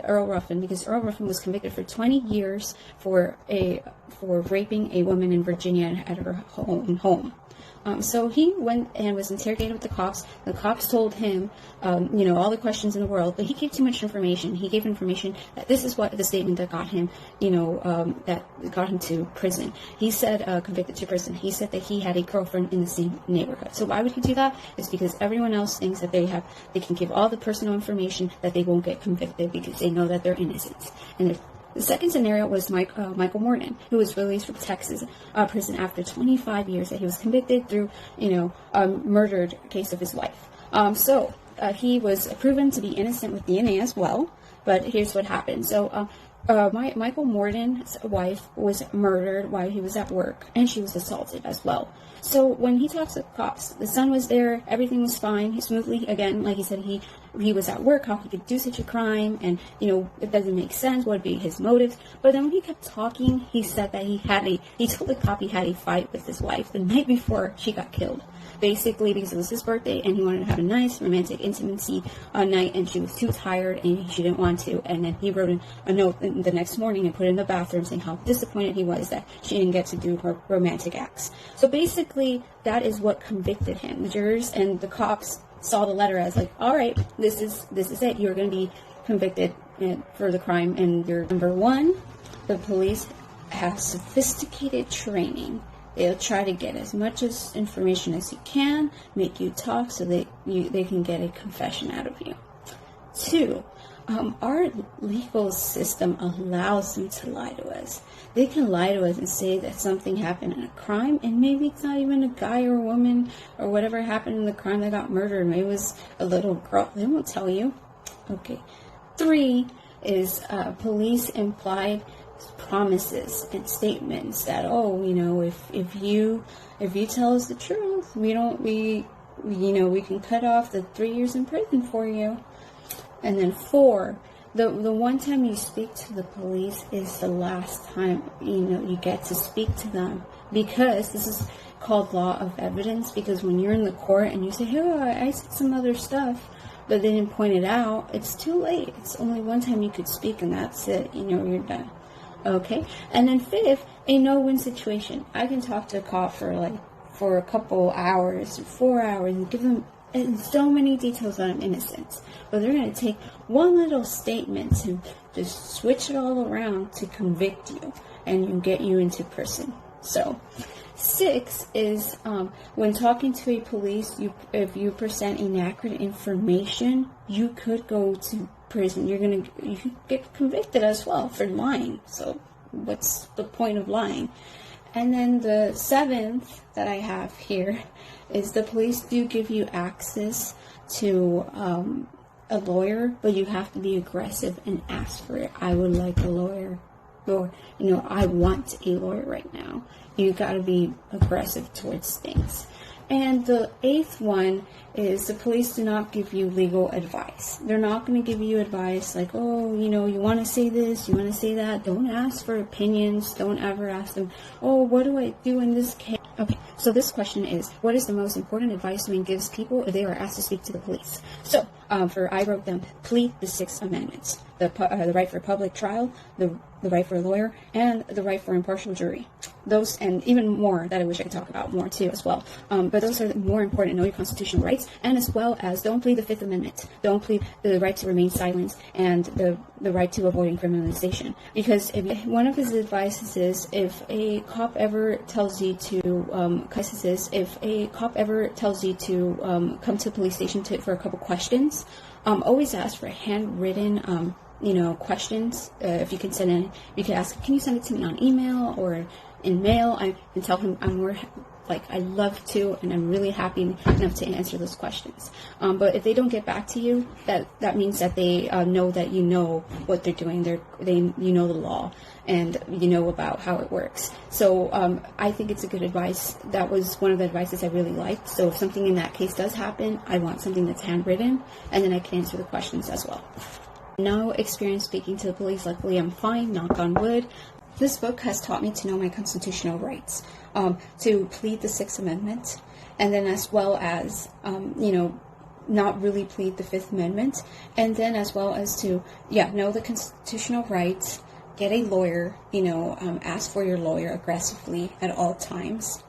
Earl Ruffin, because Earl Ruffin was convicted for 20 years for raping a woman in Virginia at her home. So he went and was interrogated with the cops. The cops told him, all the questions in the world, but he gave too much information. He gave information that this is what the statement that got him, that got him to prison. He said, convicted to prison. He said that he had a girlfriend in the same neighborhood. So why would he do that? It's because everyone else thinks that they can give all the personal information that they won't get convicted because they know that they're innocent. And the second scenario was Michael Morton, who was released from Texas prison after 25 years that he was convicted through, a murdered case of his wife. So he was proven to be innocent with DNA as well. But here's what happened. So Michael Morton's wife was murdered while he was at work, and she was assaulted as well. So when he talks to the cops, the son was there, everything was fine, he smoothly, again, like he said, he was at work, how he could do such a crime, and, it doesn't make sense, what would be his motives. But then when he kept talking, he said that he told the cop he had a fight with his wife the night before she got killed. Basically, because it was his birthday, and he wanted to have a nice romantic intimacy night, and she was too tired, and she didn't want to. And then he wrote a note the next morning and put it in the bathroom saying how disappointed he was that she didn't get to do her romantic acts. So basically, that is what convicted him. The jurors and the cops saw the letter as like, all right, this is it. You're going to be convicted for the crime, and you're number one. The police have sophisticated training. They'll try to get as much information as you can, make you talk so they can get a confession out of you. 2, our legal system allows them to lie to us. They can lie to us and say that something happened in a crime, and maybe it's not even a guy or a woman or whatever happened in the crime that got murdered. Maybe it was a little girl. They won't tell you. Okay. 3 is police implied promises and statements that, if you tell us the truth, we can cut off the 3 years in prison for you. And then 4, the one time you speak to the police is the last time you get to speak to them, because this is called law of evidence. Because when you're in the court and you say, hey, I said some other stuff, but they didn't point it out, it's too late. It's only one time you could speak, and that's it. You're done. Okay, and then 5th, a no-win situation. I can talk to a cop for a couple hours, 4 hours, and give them so many details that I'm innocent. But they're going to take one little statement to just switch it all around to convict you and get you into prison. So 6 is when talking to a police, if you present inaccurate information, you could go to prison. You could get convicted as well for lying. So what's the point of lying? And then the 7th that I have here is the police do give you access to a lawyer, but you have to be aggressive and ask for it. I would like a lawyer, or I want a lawyer right now. You got to be aggressive towards things. And the 8th one is the police do not give you legal advice. They're not going to give you advice like, you want to say this, you want to say that. Don't ask for opinions. Don't ever ask them, what do I do in this case? Okay, so this question is, what is the most important advice someone gives people if they are asked to speak to the police? So, I wrote them, plead the 6 amendments. The right for public trial, the right for a lawyer, and the right for impartial jury. Those, and even more that I wish I could talk about more too as well. But those are the more important. Know your constitutional rights, and as well as don't plead the 5th Amendment. Don't plead the right to remain silent and the right to avoiding criminalization. Because one of his advices is, if a cop ever tells you to come to the police station for a couple questions, always ask for handwritten questions. If you can send in, you can ask, can you send it to me on email or in mail? I can tell him I love to, and I'm really happy enough to answer those questions. But if they don't get back to you, that means that they know that you know what they're doing. You know the law, and you know about how it works. So I think it's a good advice. That was one of the advices I really liked. So if something in that case does happen, I want something that's handwritten, and then I can answer the questions as well. No experience speaking to the police. Luckily, I'm fine, knock on wood. This book has taught me to know my constitutional rights, to plead the 6th Amendment, and then as well as, not really plead the Fifth Amendment, and then as well as to, know the constitutional rights, get a lawyer, ask for your lawyer aggressively at all times.